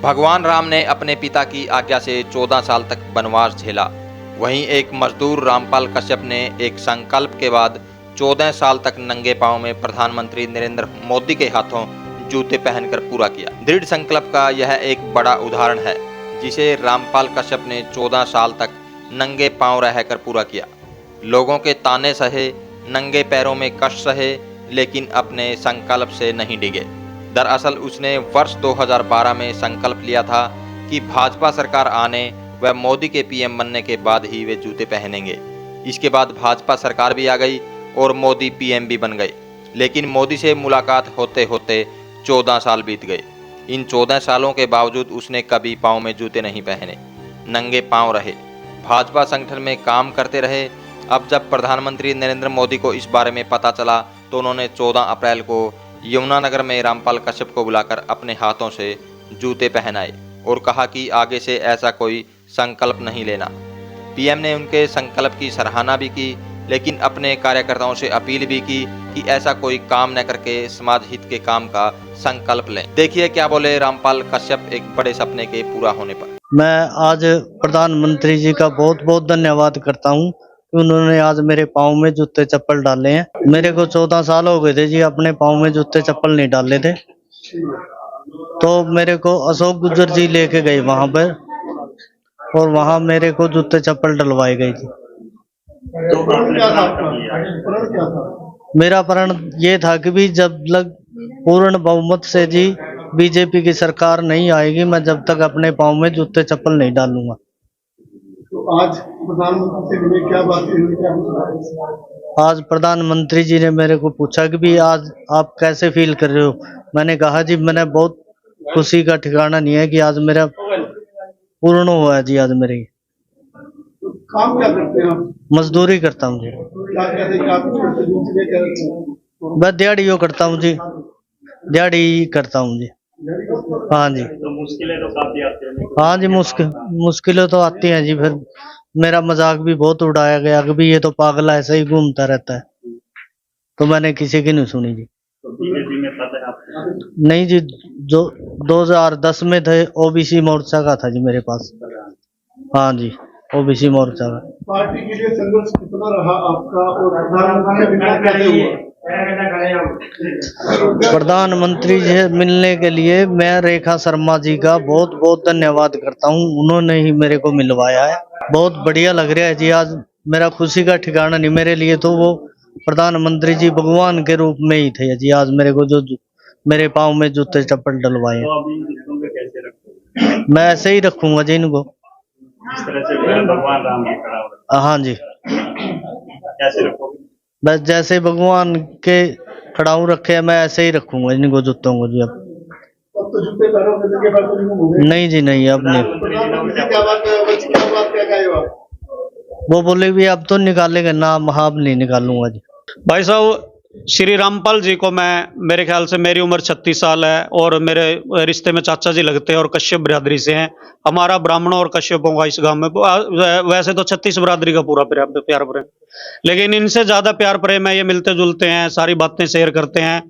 भगवान राम ने अपने पिता की आज्ञा से 14 साल तक वनवास झेला। वहीं एक मजदूर रामपाल कश्यप ने एक संकल्प के बाद 14 साल तक नंगे पांव में प्रधानमंत्री नरेंद्र मोदी के हाथों जूते पहनकर पूरा किया। दृढ़ संकल्प का यह एक बड़ा उदाहरण है, जिसे रामपाल कश्यप ने 14 साल तक नंगे पांव रहकर पूरा किया। लोगों के ताने सहे, नंगे पैरों में कष्ट सहे, लेकिन अपने संकल्प से नहीं डिगे। दरअसल उसने वर्ष 2012 में संकल्प लिया था कि भाजपा सरकार आने व मोदी के पीएम बनने के बाद ही वे जूते पहनेंगे। इसके बाद भाजपा सरकार भी आ गई और मोदी पीएम भी बन गए, लेकिन मोदी से मुलाकात होते होते 14 साल बीत गए। इन 14 सालों के बावजूद उसने कभी पाँव में जूते नहीं पहने, नंगे पाँव रहे, भाजपा संगठन में काम करते रहे। अब जब प्रधानमंत्री नरेंद्र मोदी को इस बारे में पता चला तो उन्होंने 14 अप्रैल को यमुनानगर में रामपाल कश्यप को बुलाकर अपने हाथों से जूते पहनाए और कहा कि आगे से ऐसा कोई संकल्प नहीं लेना। पीएम ने उनके संकल्प की सराहना भी की, लेकिन अपने कार्यकर्ताओं से अपील भी की कि ऐसा कोई काम न करके समाज हित के काम का संकल्प लें। देखिए क्या बोले रामपाल कश्यप एक बड़े सपने के पूरा होने पर। मैं आज प्रधानमंत्री जी का बहुत बहुत धन्यवाद करता हूँ कि उन्होंने आज मेरे पाँव में जूते चप्पल डाले हैं। मेरे को 14 साल हो गए थे जी अपने पाँव में जूते चप्पल नहीं डाले थे, तो मेरे को अशोक गुजर जी लेके गए वहां पर और वहां मेरे को जूते चप्पल डलवाए गए थी। मेरा प्रण ये था कि भी जब लग पूर्ण बहुमत से जी बीजेपी की सरकार नहीं आएगी, मैं जब तक अपने पाँव में जूते चप्पल नहीं डालूंगा। तो आज प्रधानमंत्री से मिले, क्या बात हुई, क्या पूछा? आज प्रधानमंत्री जी ने मेरे को पूछा कि भी आज आप कैसे फील कर रहे हो। मैंने कहा जी मैंने बहुत खुशी का ठिकाना नहीं है कि आज मेरा पूर्ण हुआ है जी। आज मेरे तो काम क्या करते हैं आप? मजदूरी करता हूँ जी। क्या कहते हैं कि आप छोटे दूसरे क्या करते हैं? मैं दिहाड़ियों करता हूँ जी, दिहाड़ी करता हूँ जी। हाँ जी, तो मुश्किलें तो काफी आती हैं। हाँ जी, मुश्किलें तो आती हैं जी। फिर मेरा मजाक भी बहुत उड़ाया गया कि भी ये तो पागल ऐसे ही घूमता रहता है, तो मैंने किसी की नहीं सुनी जी। तो बीजेपी में पता है आपको? नहीं जी, जो 2010 में थे ओबीसी मोर्चा का था जी मेरे पास। हाँ जी, ओबीसी मोर्चा का। पार्टी के लिए संघर्ष कितना रहा आपका और प्रधानमंत्री से मिलना कैसे हुआ? प्रधानमंत्री जी से मिलने के लिए मैं रेखा शर्मा जी का बहुत बहुत धन्यवाद करता हूँ। उन्होंने ही मेरे को मिलवाया है। बहुत बढ़िया लग रहा है जी। आज मेरा खुशी का ठिकाना नहीं, मेरे लिए तो वो प्रधानमंत्री जी भगवान के रूप में ही थे जी। आज मेरे को जो मेरे पाँव में जूते चप्पल डलवाए, तो अभी इनको कैसे रखोगे? मैं ऐसे ही रखूंगा जी इनको। इस तरह से भगवान राम की खड़ा हो, हाँ जी, कैसे रखोगे? बस जैसे भगवान के खड़ाऊ रखे हैं मैं ऐसे ही रखूंगा इनको जूतों को जी। अब तो जूते पैरों में लगे बाद तो नहीं होंगे। नहीं जी नहीं, अब नहीं। प्रधानमंत्री से क्या बात क्या कहे हो आप? वो बोले भी अब तो निकालेंगे ना, अब नहीं निकालूंगा जी। भाई साहब, श्री रामपाल जी को मैं, मेरे ख्याल से मेरी उम्र 36 साल है और मेरे रिश्ते में चाचा जी लगते हैं और कश्यप बिरादरी से हैं। हमारा ब्राह्मणों और कश्यपों का इस गांव में वैसे तो 36 बिरादरी का पूरा प्यार प्रेम, लेकिन इनसे ज्यादा प्यार प्रेम है। ये मिलते जुलते हैं, सारी बातें शेयर करते हैं।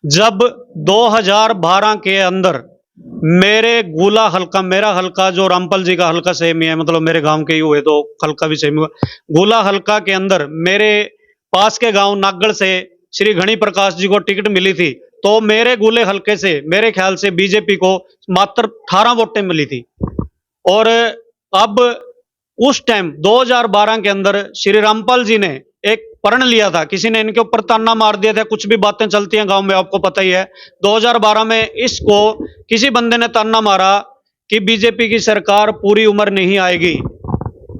जब 2012 के अंदर मेरे गोला हल्का, मेरा हल्का जो रामपाल जी का हल्का सेम ही है, मतलब मेरे गांव के ही हुए तो हल्का भी सेम हुआ। गोला हल्का के अंदर मेरे पास के गांव नागड़ से श्री घनी प्रकाश जी को टिकट मिली थी, तो मेरे गोले हल्के से मेरे ख्याल से बीजेपी को मात्र 18 वोटें मिली थी। और अब उस टाइम 2012 के अंदर श्री रामपाल जी ने एक प्रण लिया था, किसी ने इनके ऊपर ताना मार दिया था, कुछ भी बातें चलती हैं गांव में आपको पता ही है। 2012 में इसको किसी बंदे ने ताना मारा कि बीजेपी की सरकार पूरी उम्र नहीं आएगी।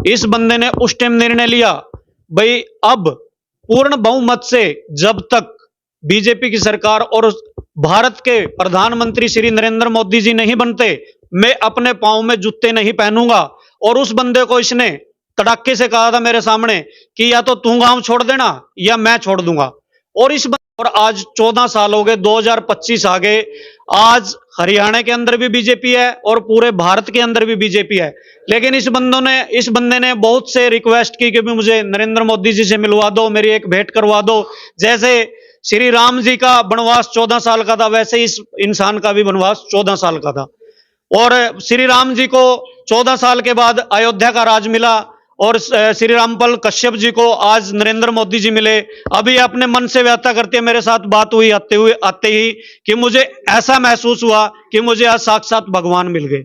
इस बंदे ने उस टाइम निर्णय लिया, भाई अब पूर्ण बहुमत से जब तक बीजेपी की सरकार और भारत के प्रधानमंत्री श्री नरेंद्र मोदी जी नहीं बनते, मैं अपने पांव में जूते नहीं पहनूंगा। और उस बंदे को इसने तड़ाके से कहा था मेरे सामने कि या तो तू गांव छोड़ देना या मैं छोड़ दूंगा। और आज 14 साल हो गए, 2025 आ गए। आज हरियाणा के अंदर भी बीजेपी है और पूरे भारत के अंदर भी बीजेपी है, लेकिन इस बंदे ने बहुत से रिक्वेस्ट की कि भी मुझे नरेंद्र मोदी जी से मिलवा दो, मेरी एक भेंट करवा दो। जैसे श्री राम जी का वनवास 14 साल का था, वैसे इस इंसान का भी वनवास 14 साल का था। और श्री राम जी को 14 साल के बाद अयोध्या का राज मिला और श्री रामपाल कश्यप जी को आज नरेंद्र मोदी जी मिले। अभी अपने मन से व्यथा करते मेरे साथ बात हुई आते ही कि मुझे ऐसा महसूस हुआ कि मुझे आज साक्षात भगवान मिल गए।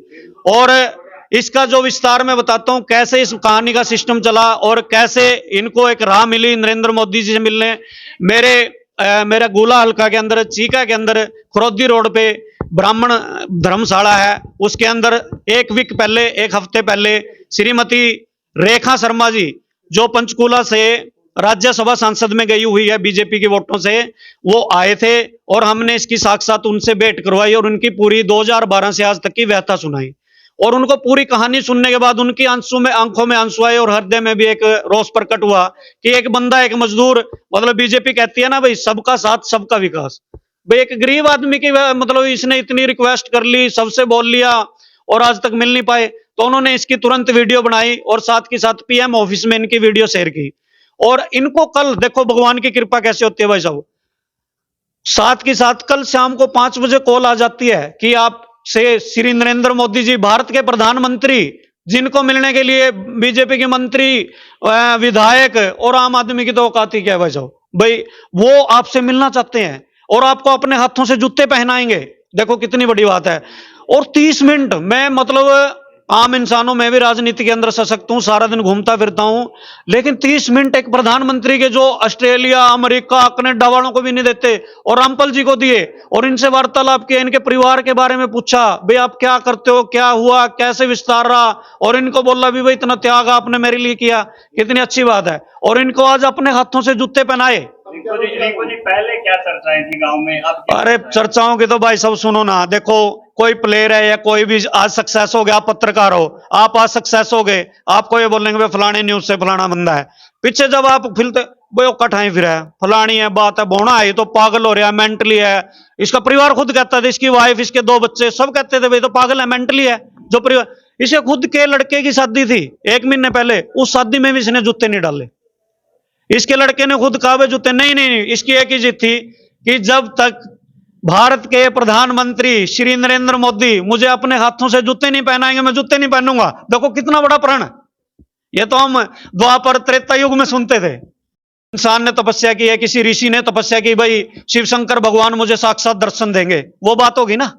और इसका जो विस्तार मैं बताता हूं कैसे इस कहानी का सिस्टम चला और कैसे इनको एक राह मिली नरेंद्र मोदी जी से मिलने। मेरा गोला हल्का के अंदर चीका के अंदर खरोदी रोड पे ब्राह्मण धर्मशाला है, उसके अंदर एक हफ्ते पहले श्रीमती रेखा शर्मा जी जो पंचकूला से राज्यसभा सांसद में गई हुई है बीजेपी के वोटों से, वो आए थे और हमने इसकी साक्षात उनसे भेंट करवाई और उनकी पूरी 2012 से आज तक की व्यथा सुनाई। और उनको पूरी कहानी सुनने के बाद उनकी आंखों में आंसू आए और हृदय में भी एक रोष प्रकट हुआ कि एक बंदा, एक मजदूर, मतलब बीजेपी कहती है ना भाई सबका साथ सबका विकास, भाई एक गरीब आदमी की मतलब इसने इतनी रिक्वेस्ट कर ली, सबसे बोल लिया और आज तक मिल नहीं पाए, तो उन्होंने इसकी तुरंत वीडियो बनाई और साथ के साथ पीएम ऑफिस में इनकी वीडियो शेयर की। और इनको कल देखो भगवान की कृपा कैसे होती है भाई साहब, साथ के साथ कल शाम को 5 बजे कॉल आ जाती है कि आप से श्री नरेंद्र मोदी जी भारत के प्रधानमंत्री, जिनको मिलने के लिए बीजेपी के मंत्री, विधायक और आम आदमी की तो औकात ही क्या है भाई साहब, भाई वो आपसे मिलना चाहते हैं और आपको अपने हाथों से जूते पहनाएंगे। देखो कितनी बड़ी बात है। और 30 मिनट मैं मतलब आम इंसानों में भी राजनीति के अंदर सशक्त हूं, सारा दिन घूमता फिरता हूं, लेकिन 30 मिनट एक प्रधानमंत्री के जो ऑस्ट्रेलिया, अमेरिका, कनाडा वालों को भी नहीं देते और रामपाल जी को दिए और इनसे वार्तालाप किया, इनके परिवार के बारे में पूछा, भाई आप क्या करते हो, क्या हुआ, कैसे विस्तार रहा, और इनको बोला भी भाई इतना त्याग आपने मेरे लिए किया, कितनी अच्छी बात है। और इनको आज अपने हाथों से जूते पहनाए। रिंकू जी पहले क्या चर्चाएं थी गांव में? अरे चर्चाओं की तो भाई सब सुनो ना, देखो कोई प्लेयर है या कोई भी आज सक्सेस हो गया, आप पत्रकार हो, आप आज सक्सेस हो गए, आपको ये बोलेंगे भाई फलाने न्यूज से फलाना बंदा है। पीछे जब आप फिलते वो कठाई फिर है, फलानी है, बात है, बोना है, तो पागल हो रहा है, मेंटली है। इसका परिवार खुद कहता था, इसकी वाइफ, इसके 2 बच्चे सब कहते थे भाई तो पागल है, मेंटली है। जो परिवार, इसे खुद के लड़के की शादी थी 1 महीने पहले, उस शादी में भी इसने जूते नहीं डाले। इसके लड़के ने खुद कहा भाई जूते नहीं। इसकी एक ही जिद थी कि जब तक भारत के प्रधानमंत्री श्री नरेंद्र मोदी मुझे अपने हाथों से जूते नहीं पहनाएंगे, मैं जूते नहीं पहनूंगा। देखो कितना बड़ा प्रण, ये तो हम द्वापर त्रेता युग में सुनते थे। इंसान ने तपस्या की है, किसी ऋषि ने तपस्या की, भाई शिव शंकर भगवान मुझे साक्षात दर्शन देंगे, वो बात होगी ना।